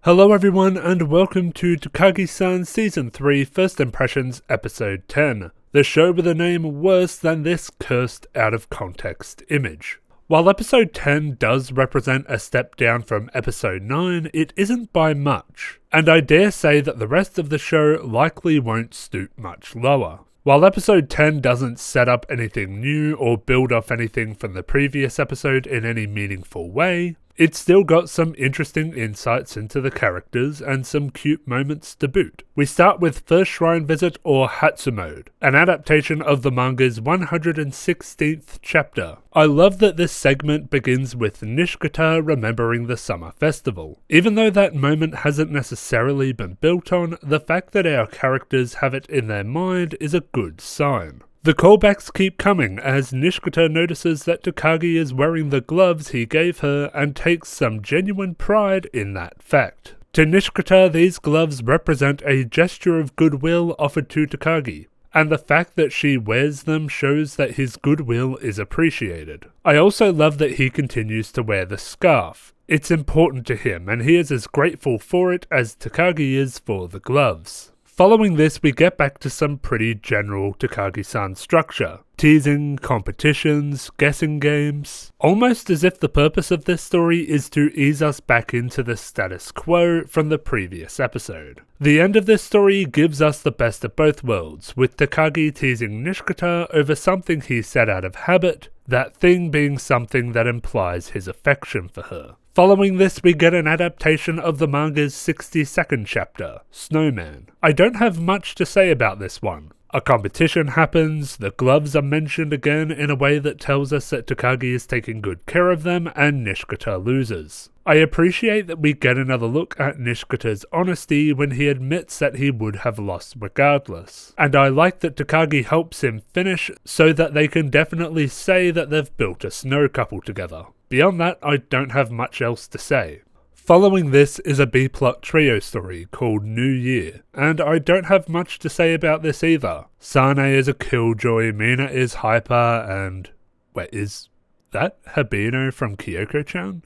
Hello everyone and welcome to Takagi-san Season 3 First Impressions Episode 10, the show with a name worse than this cursed out of context image. While Episode 10 does represent a step down from Episode 9, it isn't by much, and I dare say that the rest of the show likely won't stoop much lower. While Episode 10 doesn't set up anything new or build off anything from the previous episode in any meaningful way, it's still got some interesting insights into the characters and some cute moments to boot. We start with First Shrine Visit or Hatsu Mode, an adaptation of the manga's 116th chapter. I love that this segment begins with Nishikata remembering the summer festival. Even though that moment hasn't necessarily been built on, the fact that our characters have it in their mind is a good sign. The callbacks keep coming as Nishikata notices that Takagi is wearing the gloves he gave her and takes some genuine pride in that fact. To Nishikata, these gloves represent a gesture of goodwill offered to Takagi, and the fact that she wears them shows that his goodwill is appreciated. I also love that he continues to wear the scarf. It's important to him and he is as grateful for it as Takagi is for the gloves. Following this, we get back to some pretty general Takagi-san structure. Teasing, competitions, guessing games. Almost as if the purpose of this story is to ease us back into the status quo from the previous episode. The end of this story gives us the best of both worlds, with Takagi teasing Nishikata over something he said out of habit, that thing being something that implies his affection for her. Following this, we get an adaptation of the manga's 62nd chapter, Snowman. I don't have much to say about this one. A competition happens, the gloves are mentioned again in a way that tells us that Takagi is taking good care of them, and Nishikata loses. I appreciate that we get another look at Nishikata's honesty when he admits that he would have lost regardless. And I like that Takagi helps him finish so that they can definitely say that they've built a snow couple together. Beyond that, I don't have much else to say. Following this is a B-plot trio story called New Year, and I don't have much to say about this either. Sane is a killjoy, Mina is hyper, and... wait, is that Habino from Kyoko-chan?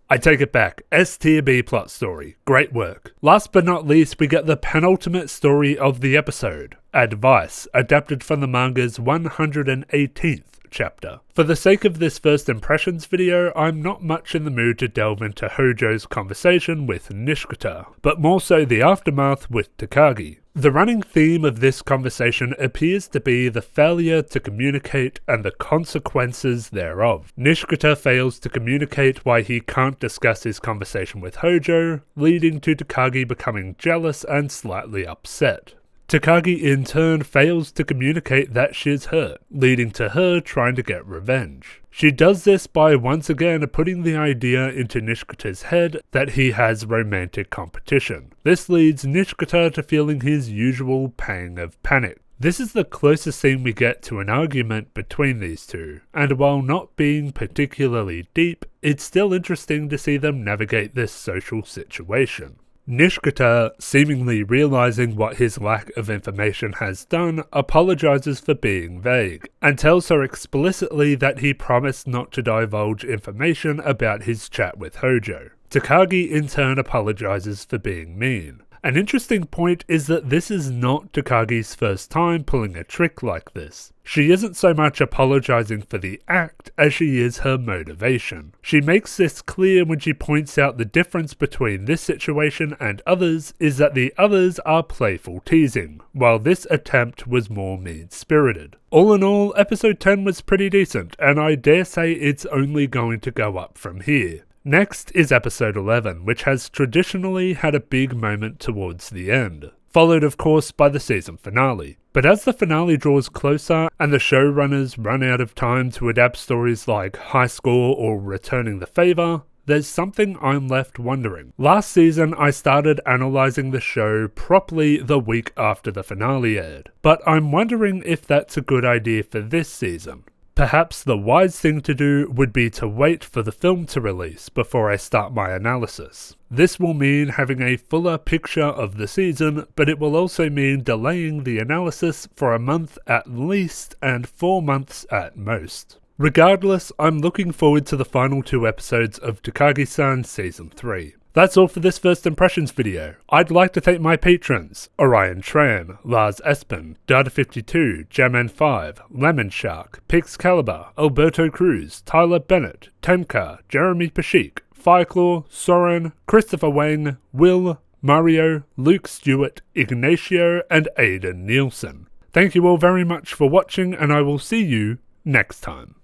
I take it back, S-tier B-plot story, great work. Last but not least, we get the penultimate story of the episode, Advice, adapted from the manga's 118th chapter. For the sake of this first impressions video, I'm not much in the mood to delve into Hojo's conversation with Nishikata, but more so the aftermath with Takagi. The running theme of this conversation appears to be the failure to communicate and the consequences thereof. Nishikata fails to communicate why he can't discuss his conversation with Hojo, leading to Takagi becoming jealous and slightly upset. Takagi in turn fails to communicate that she's hurt, leading to her trying to get revenge. She does this by once again putting the idea into Nishikata's head that he has romantic competition. This leads Nishikata to feeling his usual pang of panic. This is the closest thing we get to an argument between these two, and while not being particularly deep, it's still interesting to see them navigate this social situation. Nishikata, seemingly realizing what his lack of information has done, apologizes for being vague, and tells her explicitly that he promised not to divulge information about his chat with Hojo. Takagi in turn apologizes for being mean. An interesting point is that this is not Takagi's first time pulling a trick like this. She isn't so much apologizing for the act as she is her motivation. She makes this clear when she points out the difference between this situation and others is that the others are playful teasing, while this attempt was more mean-spirited. All in all, episode 10 was pretty decent, and I dare say it's only going to go up from here. Next is episode 11, which has traditionally had a big moment towards the end, followed of course by the season finale. But as the finale draws closer and the showrunners run out of time to adapt stories like High Score or Returning the Favor, there's something I'm left wondering. Last season I started analysing the show properly the week after the finale aired, but I'm wondering if that's a good idea for this season. Perhaps the wise thing to do would be to wait for the film to release before I start my analysis. This will mean having a fuller picture of the season, but it will also mean delaying the analysis for a month at least and 4 months at most. Regardless, I'm looking forward to the final 2 episodes of Takagi-san Season 3. That's all for this first impressions video. I'd like to thank my patrons: Orion Tran, Lars Espen, Data52, Jamman5, Lemon Shark, Pixcalibur, Alberto Cruz, Tyler Bennett, Temka, Jeremy Pashik, Fireclaw, Soren, Christopher Wang, Will, Mario, Luke Stewart, Ignacio, and Aidan Nielsen. Thank you all very much for watching, and I will see you next time.